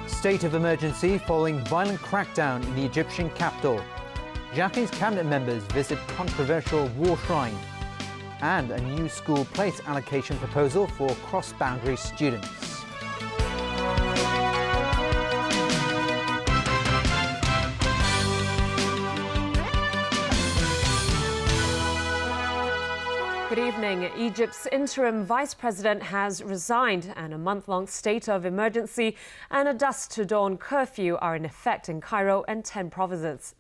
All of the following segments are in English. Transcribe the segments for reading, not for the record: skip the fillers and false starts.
State of emergency following violent crackdown in the Egyptian capital. Japanese cabinet members visit controversial war shrine. And a new school place allocation proposal for cross-boundary students. Good evening. Egypt's interim vice president has resigned, and a month-long state of emergency and a dusk-to-dawn curfew are in effect in Cairo and 10 provinces.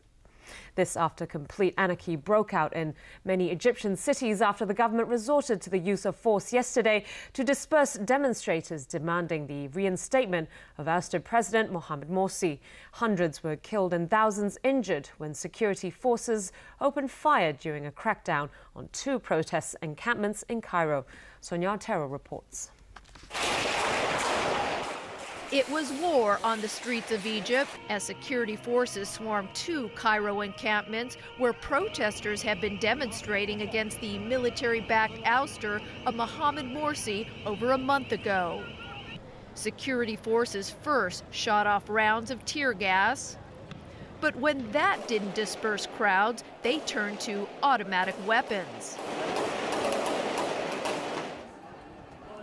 This after complete anarchy broke out in many Egyptian cities after the government resorted to the use of force yesterday to disperse demonstrators demanding the reinstatement of ousted President Mohamed Morsi. Hundreds were killed and thousands injured when security forces opened fire during a crackdown on 2 protest encampments in Cairo. Sonia Otero reports. It was war on the streets of Egypt as security forces swarmed 2 Cairo encampments where protesters have been demonstrating against the military-backed ouster of Mohamed Morsi over a month ago. Security forces first shot off rounds of tear gas, but when that didn't disperse crowds, they turned to automatic weapons.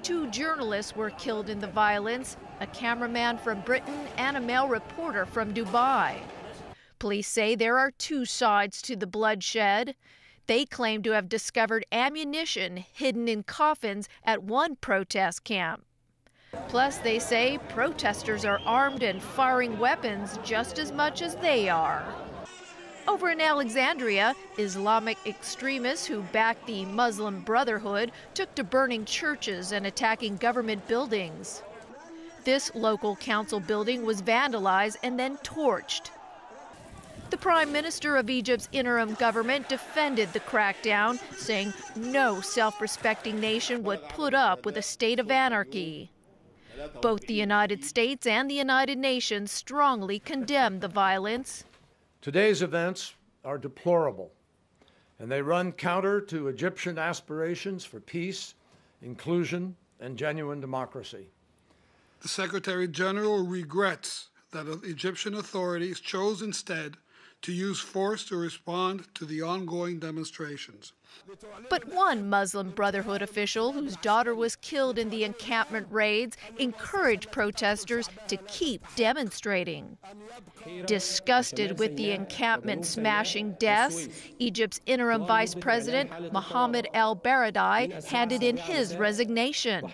2 journalists were killed in the violence, a cameraman from Britain and a male reporter from Dubai. Police say there are 2 sides to the bloodshed. They claim to have discovered ammunition hidden in coffins at one protest camp. Plus, they say protesters are armed and firing weapons just as much as they are. Over in Alexandria, Islamic extremists who backed the Muslim Brotherhood took to burning churches and attacking government buildings. This local council building was vandalized and then torched. The Prime Minister of Egypt's interim government defended the crackdown, saying no self-respecting nation would put up with a state of anarchy. Both the United States and the United Nations strongly condemned the violence. Today's events are deplorable, and they run counter to Egyptian aspirations for peace, inclusion, and genuine democracy. The Secretary General regrets that Egyptian authorities chose instead to use force to respond to the ongoing demonstrations. But one Muslim Brotherhood official whose daughter was killed in the encampment raids encouraged protesters to keep demonstrating. Disgusted with the encampment smashing deaths, Egypt's interim vice president, Mohamed El-Baradei, handed in his resignation.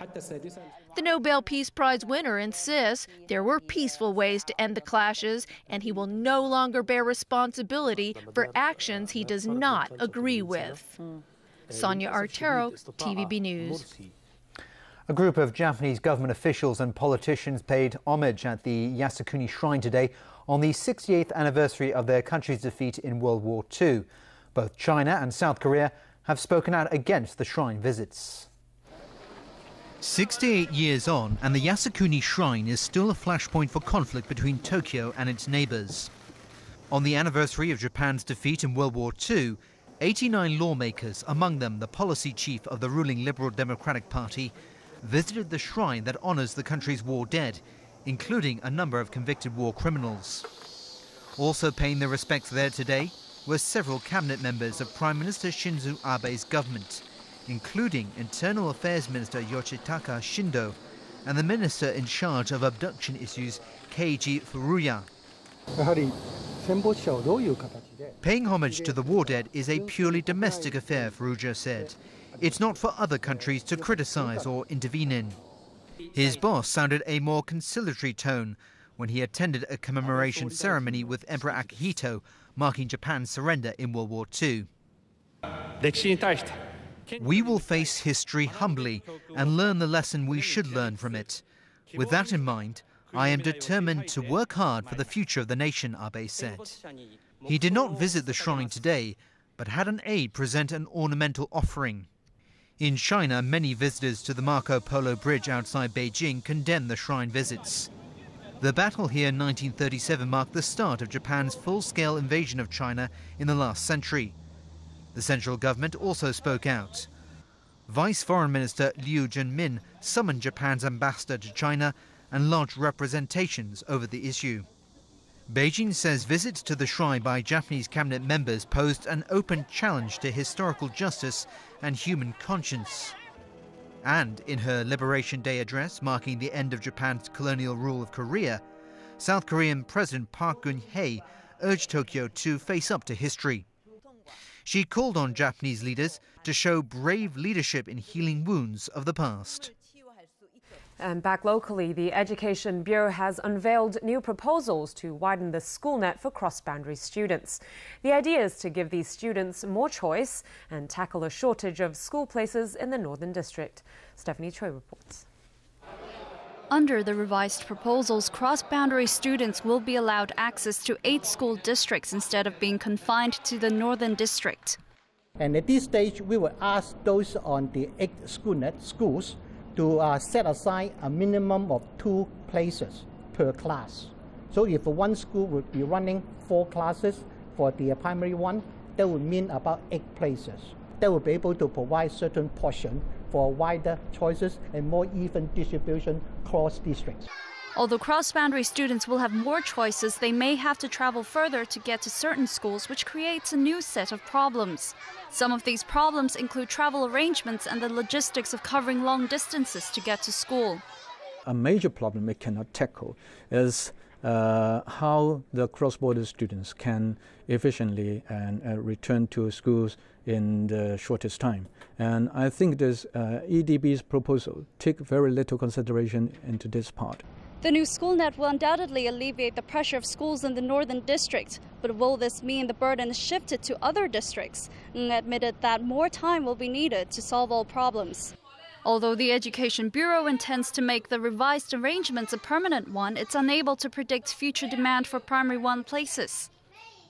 The Nobel Peace Prize winner insists there were peaceful ways to end the clashes, and he will no longer bear responsibility for actions he does not agree with. Sonia Otero, TVB News. A group of Japanese government officials and politicians paid homage at the Yasukuni Shrine today on the 68th anniversary of their country's defeat in World War II. Both China and South Korea have spoken out against the shrine visits. 68 years on, and the Yasukuni Shrine is still a flashpoint for conflict between Tokyo and its neighbours. On the anniversary of Japan's defeat in World War II, 89 lawmakers, among them the policy chief of the ruling Liberal Democratic Party, visited the shrine that honours the country's war dead, including a number of convicted war criminals. Also paying their respects there today were several cabinet members of Prime Minister Shinzo Abe's government, including Internal Affairs Minister Yoshitaka Shindo and the Minister in charge of abduction issues, Keiji Furuya. Paying homage to the war dead is a purely domestic affair, Furuya said. It's not for other countries to criticize or intervene in. His boss sounded a more conciliatory tone when he attended a commemoration ceremony with Emperor Akihito, marking Japan's surrender in World War II. We will face history humbly and learn the lesson we should learn from it. With that in mind, I am determined to work hard for the future of the nation, Abe said. He did not visit the shrine today, but had an aide present an ornamental offering. In China, many visitors to the Marco Polo Bridge outside Beijing condemned the shrine visits. The battle here in 1937 marked the start of Japan's full-scale invasion of China in the last century. The central government also spoke out. Vice Foreign Minister Liu Zhenmin summoned Japan's ambassador to China and lodged representations over the issue. Beijing says visits to the shrine by Japanese cabinet members posed an open challenge to historical justice and human conscience. And in her Liberation Day address marking the end of Japan's colonial rule of Korea, South Korean President Park Geun-hye urged Tokyo to face up to history. She called on Japanese leaders to show brave leadership in healing wounds of the past. And back locally, the Education Bureau has unveiled new proposals to widen the school net for cross-boundary students. The idea is to give these students more choice and tackle a shortage of school places in the Northern District. Stephanie Choi reports. Under the revised proposals, cross-boundary students will be allowed access to 8 school districts instead of being confined to the Northern District. And at this stage, we will ask those on the 8 schoolnet schools to set aside a minimum of 2 places per class. So if one school would be running 4 classes for the primary one, that would mean about 8 places. They will be able to provide certain portion for wider choices and more even distribution across districts. Although cross-boundary students will have more choices, they may have to travel further to get to certain schools, which creates a new set of problems. Some of these problems include travel arrangements and the logistics of covering long distances to get to school. A major problem we cannot tackle is how the cross-border students can efficiently return to schools in the shortest time. And I think this EDB's proposal take very little consideration into this part. The new school net will undoubtedly alleviate the pressure of schools in the Northern District, but will this mean the burden is shifted to other districts? And admitted that more time will be needed to solve all problems. Although the Education Bureau intends to make the revised arrangements a permanent one, it's unable to predict future demand for Primary 1 places.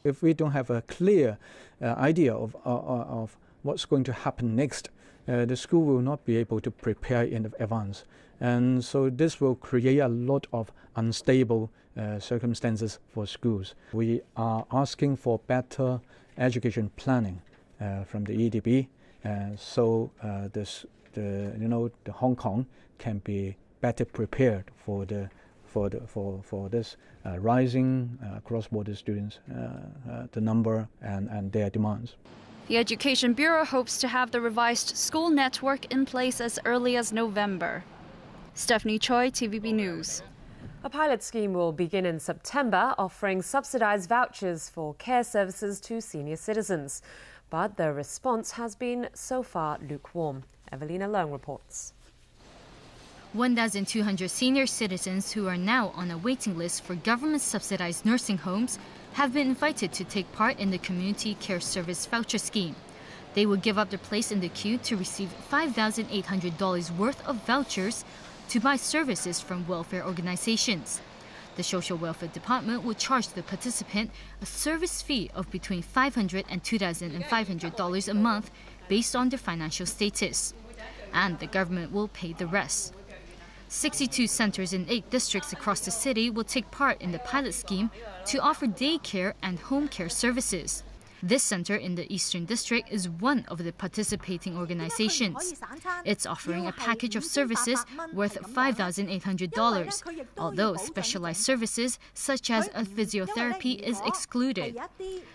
If we don't have a clear idea of what's going to happen next, the school will not be able to prepare in advance. And so this will create a lot of unstable circumstances for schools. We are asking for better education planning from the EDB, so the Hong Kong can be better prepared for this rising cross-border students, the number and their demands. The Education Bureau hopes to have the revised school network in place as early as November. Stephanie Choi, TVB News. A pilot scheme will begin in September, offering subsidised vouchers for care services to senior citizens. But the response has been so far lukewarm. Evelina Leung reports. 1,200 senior citizens who are now on a waiting list for government-subsidized nursing homes have been invited to take part in the Community Care Service Voucher Scheme. They will give up their place in the queue to receive $5,800 worth of vouchers to buy services from welfare organizations. The Social Welfare Department will charge the participant a service fee of between $500 and $2,500 a month based on their financial status. And the government will pay the rest. 62 centers in 8 districts across the city will take part in the pilot scheme to offer daycare and home care services. This center in the Eastern District is one of the participating organizations. It's offering a package of services worth $5,800, although specialized services such as a physiotherapy is excluded.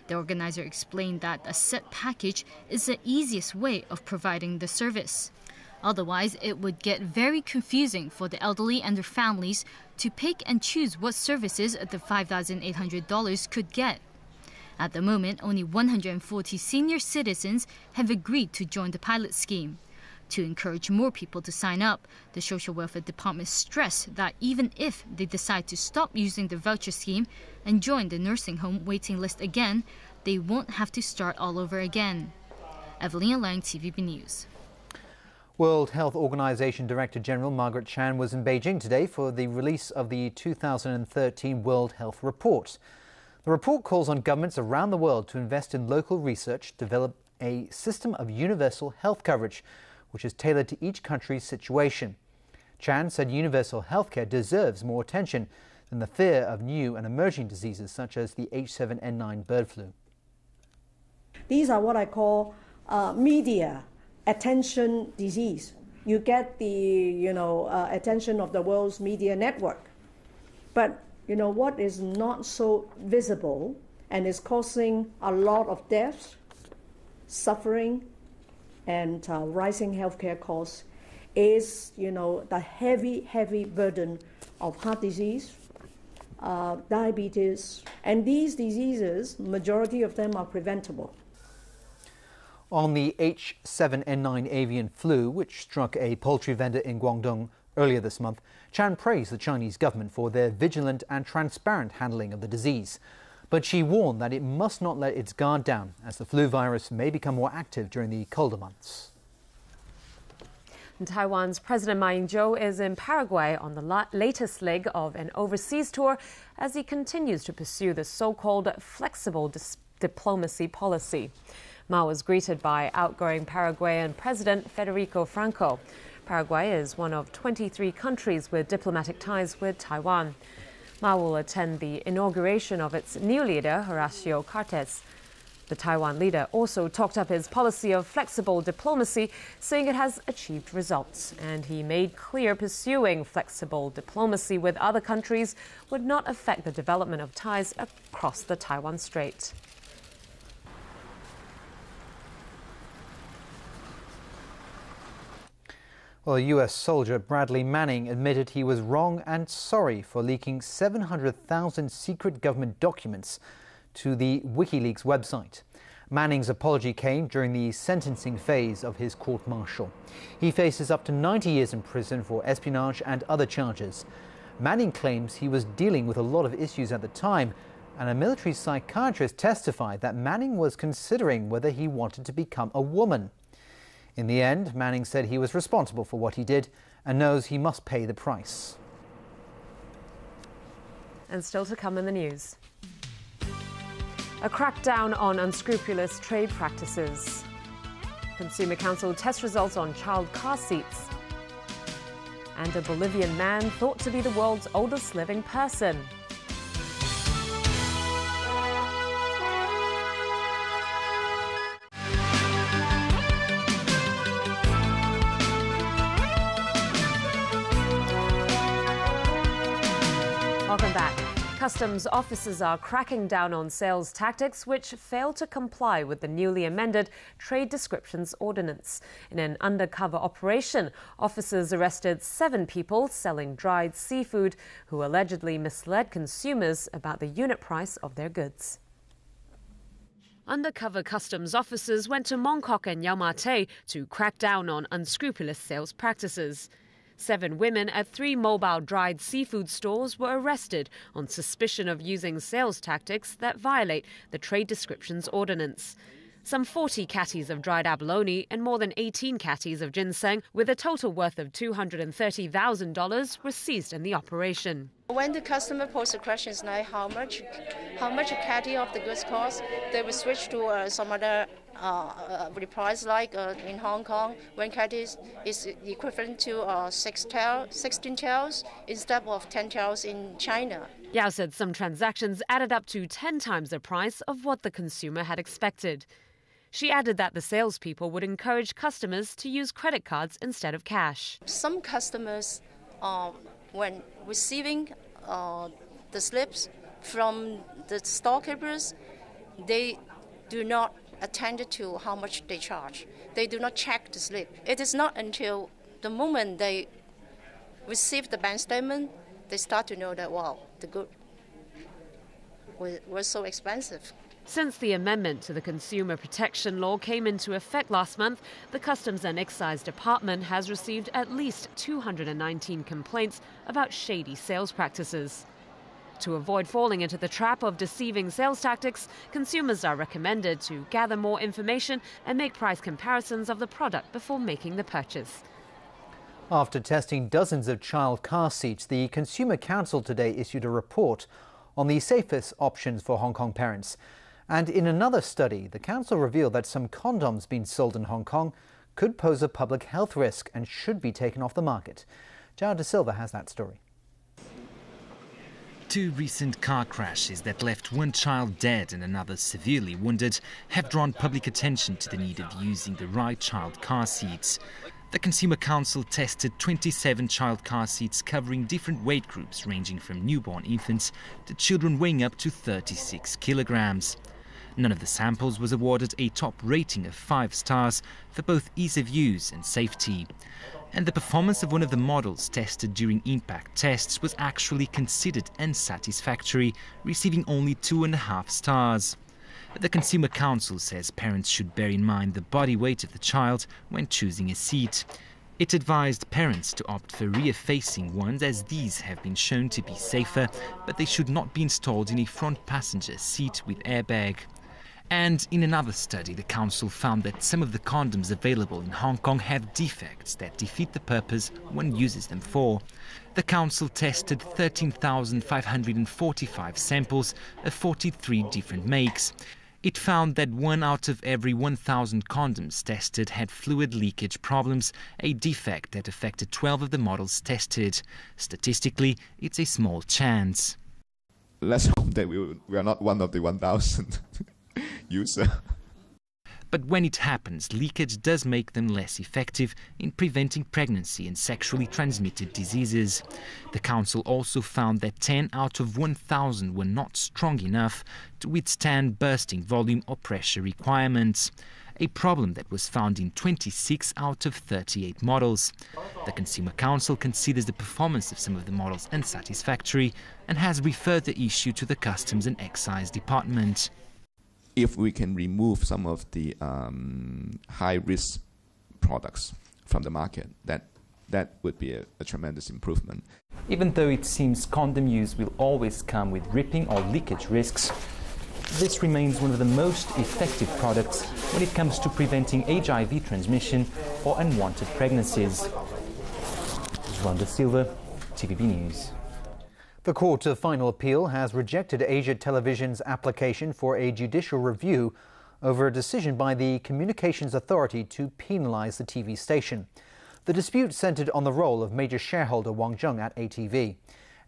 The organizer explained that a set package is the easiest way of providing the service. Otherwise, it would get very confusing for the elderly and their families to pick and choose what services the $5,800 could get. At the moment, only 140 senior citizens have agreed to join the pilot scheme. To encourage more people to sign up, the Social Welfare Department stressed that even if they decide to stop using the voucher scheme and join the nursing home waiting list again, they won't have to start all over again. Evelina Lang, TVB News. World Health Organization Director General Margaret Chan was in Beijing today for the release of the 2013 World Health Report. The report calls on governments around the world to invest in local research, develop a system of universal health coverage, which is tailored to each country's situation. Chan said universal healthcare deserves more attention than the fear of new and emerging diseases such as the H7N9 bird flu. These are what I call media attention disease. You get the attention of the world's media network. But what is not so visible and is causing a lot of deaths, suffering, and rising healthcare costs is the heavy burden of heart disease, diabetes, and these diseases, majority of them are preventable. On the H7N9 avian flu, which struck a poultry vendor in Guangdong earlier this month, Chan praised the Chinese government for their vigilant and transparent handling of the disease. But she warned that it must not let its guard down, as the flu virus may become more active during the colder months. And Taiwan's President Ma Ying-jeou is in Paraguay on the latest leg of an overseas tour as he continues to pursue the so-called flexible diplomacy policy. Ma was greeted by outgoing Paraguayan President Federico Franco. Paraguay is one of 23 countries with diplomatic ties with Taiwan. Ma will attend the inauguration of its new leader, Horacio Cartes. The Taiwan leader also talked up his policy of flexible diplomacy, saying it has achieved results. And he made clear pursuing flexible diplomacy with other countries would not affect the development of ties across the Taiwan Strait. Well, US soldier Bradley Manning admitted he was wrong and sorry for leaking 700,000 secret government documents to the WikiLeaks website. Manning's apology came during the sentencing phase of his court-martial. He faces up to 90 years in prison for espionage and other charges. Manning claims he was dealing with a lot of issues at the time, and a military psychiatrist testified that Manning was considering whether he wanted to become a woman. In the end, Manning said he was responsible for what he did and knows he must pay the price. And still to come in the news. A crackdown on unscrupulous trade practices. Consumer Council test results on child car seats. And a Bolivian man thought to be the world's oldest living person. Welcome back. Customs officers are cracking down on sales tactics which fail to comply with the newly amended Trade Descriptions Ordinance. In an undercover operation, officers arrested 7 people selling dried seafood who allegedly misled consumers about the unit price of their goods. Undercover customs officers went to Mongkok and Yau Ma Tei to crack down on unscrupulous sales practices. 7 women at 3 mobile dried seafood stores were arrested on suspicion of using sales tactics that violate the Trade Descriptions Ordinance. Some 40 catties of dried abalone and more than 18 catties of ginseng, with a total worth of $230,000, were seized in the operation. When the customer poses questions like how much a catty of the goods cost, they will switch to some other price, like in Hong Kong, when catty is equivalent to 16 taels instead of 10 taels in China. Yao said some transactions added up to 10 times the price of what the consumer had expected. She added that the salespeople would encourage customers to use credit cards instead of cash. Some customers, when receiving the slips from the storekeepers, they do not attend to how much they charge. They do not check the slip. It is not until the moment they receive the bank statement, they start to know that, wow, the good was so expensive. Since the amendment to the Consumer Protection Law came into effect last month, the Customs and Excise Department has received at least 219 complaints about shady sales practices. To avoid falling into the trap of deceiving sales tactics, consumers are recommended to gather more information and make price comparisons of the product before making the purchase. After testing dozens of child car seats, the Consumer Council today issued a report on the safest options for Hong Kong parents. And in another study, the council revealed that some condoms being sold in Hong Kong could pose a public health risk and should be taken off the market. Zhao De Silva has that story. Two recent car crashes that left one child dead and another severely wounded have drawn public attention to the need of using the right child car seats. The Consumer Council tested 27 child car seats covering different weight groups ranging from newborn infants to children weighing up to 36 kilograms. None of the samples was awarded a top rating of 5 stars for both ease of use and safety. And the performance of one of the models tested during impact tests was actually considered unsatisfactory, receiving only 2.5 stars. The Consumer Council says parents should bear in mind the body weight of the child when choosing a seat. It advised parents to opt for rear-facing ones as these have been shown to be safer, but they should not be installed in a front passenger seat with airbag. And in another study, the council found that some of the condoms available in Hong Kong have defects that defeat the purpose one uses them for. The council tested 13,545 samples of 43 different makes. It found that 1 out of every 1,000 condoms tested had fluid leakage problems, a defect that affected 12 of the models tested. Statistically, it's a small chance. Let's hope that we are not one of the 1,000. user. But when it happens, leakage does make them less effective in preventing pregnancy and sexually transmitted diseases. The council also found that 10 out of 1,000 were not strong enough to withstand bursting volume or pressure requirements, a problem that was found in 26 out of 38 models. The Consumer Council considers the performance of some of the models unsatisfactory and has referred the issue to the Customs and Excise Department. If we can remove some of the high-risk products from the market, that would be a tremendous improvement. Even though it seems condom use will always come with ripping or leakage risks, this remains one of the most effective products when it comes to preventing HIV transmission or unwanted pregnancies. Juan da Silva, TVB News. The Court of Final Appeal has rejected Asia Television's application for a judicial review over a decision by the Communications Authority to penalise the TV station. The dispute centred on the role of major shareholder Wang Zheng at ATV.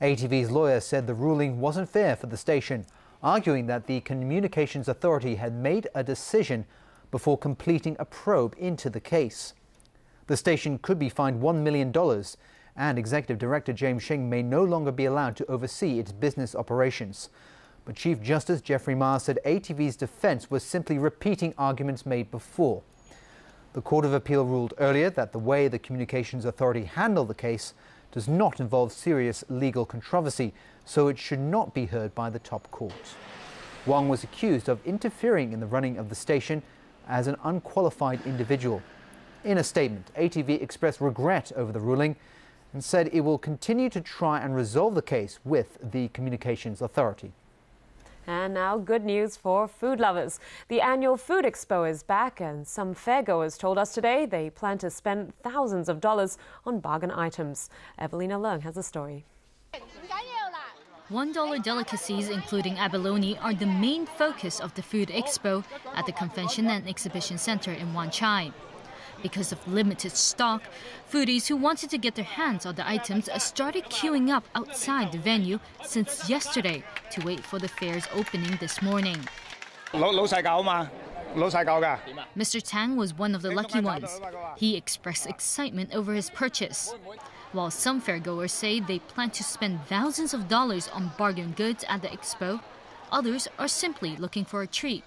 ATV's lawyer said the ruling wasn't fair for the station, arguing that the Communications Authority had made a decision before completing a probe into the case. The station could be fined $1 million, and Executive Director James Shing may no longer be allowed to oversee its business operations. But Chief Justice Geoffrey Ma said ATV's defence was simply repeating arguments made before. The Court of Appeal ruled earlier that the way the Communications Authority handled the case does not involve serious legal controversy, so it should not be heard by the top court. Wang was accused of interfering in the running of the station as an unqualified individual. In a statement, ATV expressed regret over the ruling and said it will continue to try and resolve the case with the Communications Authority. And now good news for food lovers. The annual Food Expo is back, and some fairgoers told us today they plan to spend thousands of dollars on bargain items. Evelina Leung has a story. $1 delicacies, including abalone, are the main focus of the Food Expo at the Convention and Exhibition Center in Wan Chai. Because of limited stock, foodies who wanted to get their hands on the items started queuing up outside the venue since yesterday to wait for the fair's opening this morning. Mr. Tang was one of the lucky ones. He expressed excitement over his purchase. While some fairgoers say they plan to spend thousands of dollars on bargain goods at the expo, others are simply looking for a treat.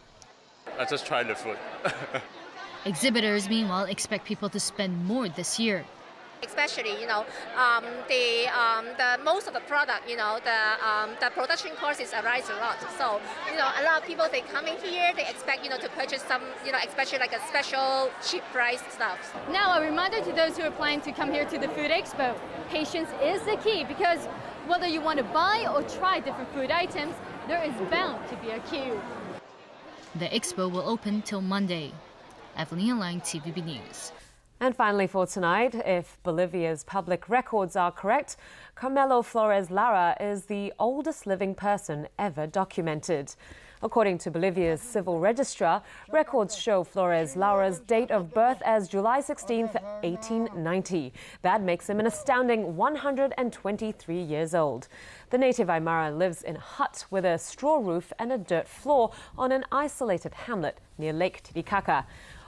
I just tried the food. Exhibitors, meanwhile, expect people to spend more this year. Especially, the most of the product, the production costs rise a lot. So, a lot of people, they come in here, they expect, to purchase some, especially like a special cheap price stuff. Now, a reminder to those who are planning to come here to the Food Expo, patience is the key, because whether you want to buy or try different food items, there is bound to be a queue. The expo will open till Monday. Evelina Leung, TVB News. And finally for tonight, if Bolivia's public records are correct, Carmelo Flores Lara is the oldest living person ever documented. According to Bolivia's civil registrar, records show Flores Laura's date of birth as July 16, 1890. That makes him an astounding 123 years old. The native Aymara lives in a hut with a straw roof and a dirt floor on an isolated hamlet near Lake Titicaca.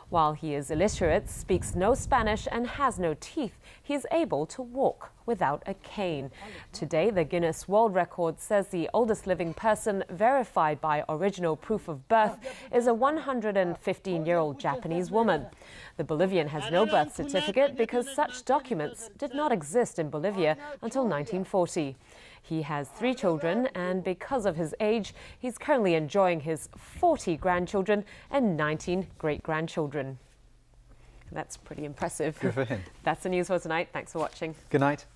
While he is illiterate, speaks no Spanish and has no teeth, he is able to walk without a cane. Today, the Guinness World Record says the oldest living person verified by original proof of birth is a 115-year-old Japanese woman. The Bolivian has no birth certificate because such documents did not exist in Bolivia until 1940. He has 3 children, and because of his age, he's currently enjoying his 40 grandchildren and 19 great-grandchildren. That's pretty impressive. Good for him. That's the news for tonight. Thanks for watching. Good night.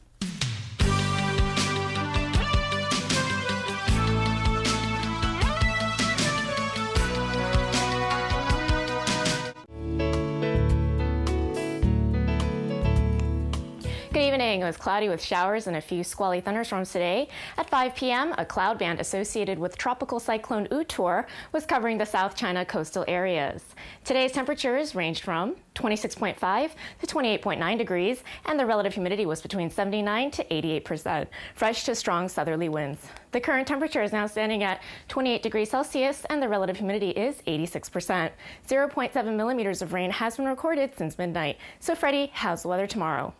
Good evening. It was cloudy with showers and a few squally thunderstorms today. At 5 p.m., a cloud band associated with Tropical Cyclone Utor was covering the South China coastal areas. Today's temperatures ranged from 26.5 to 28.9 degrees, and the relative humidity was between 79 to 88%, fresh to strong southerly winds. The current temperature is now standing at 28 degrees Celsius, and the relative humidity is 86%. 0.7 millimeters of rain has been recorded since midnight. So, Freddie, how's the weather tomorrow?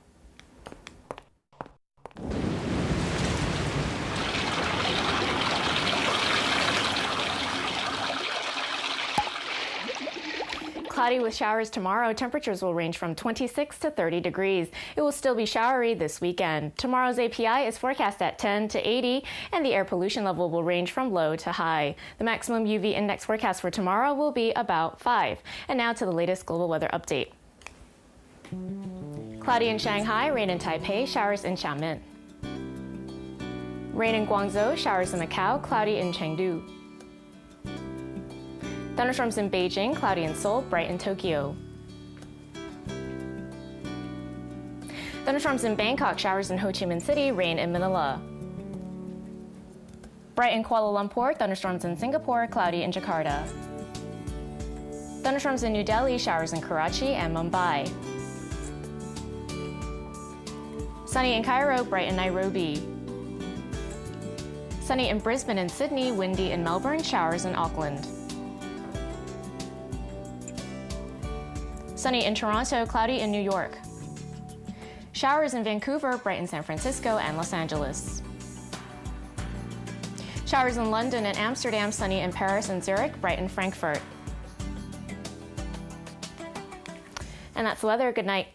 Cloudy with showers tomorrow. Temperatures will range from 26 to 30 degrees. It will still be showery this weekend. Tomorrow's API is forecast at 10 to 80, and the air pollution level will range from low to high. The maximum UV index forecast for tomorrow will be about 5. And now to the latest global weather update. Cloudy in Shanghai, rain in Taipei, showers in Xiamen. Rain in Guangzhou, showers in Macau, cloudy in Chengdu. Thunderstorms in Beijing, cloudy in Seoul, bright in Tokyo. Thunderstorms in Bangkok, showers in Ho Chi Minh City, rain in Manila. Bright in Kuala Lumpur, thunderstorms in Singapore, cloudy in Jakarta. Thunderstorms in New Delhi, showers in Karachi and Mumbai. Sunny in Cairo, bright in Nairobi. Sunny in Brisbane and Sydney, windy in Melbourne, showers in Auckland. Sunny in Toronto, cloudy in New York. Showers in Vancouver, bright in San Francisco and Los Angeles. Showers in London and Amsterdam, sunny in Paris and Zurich, bright in Frankfurt. And that's the weather. Good night.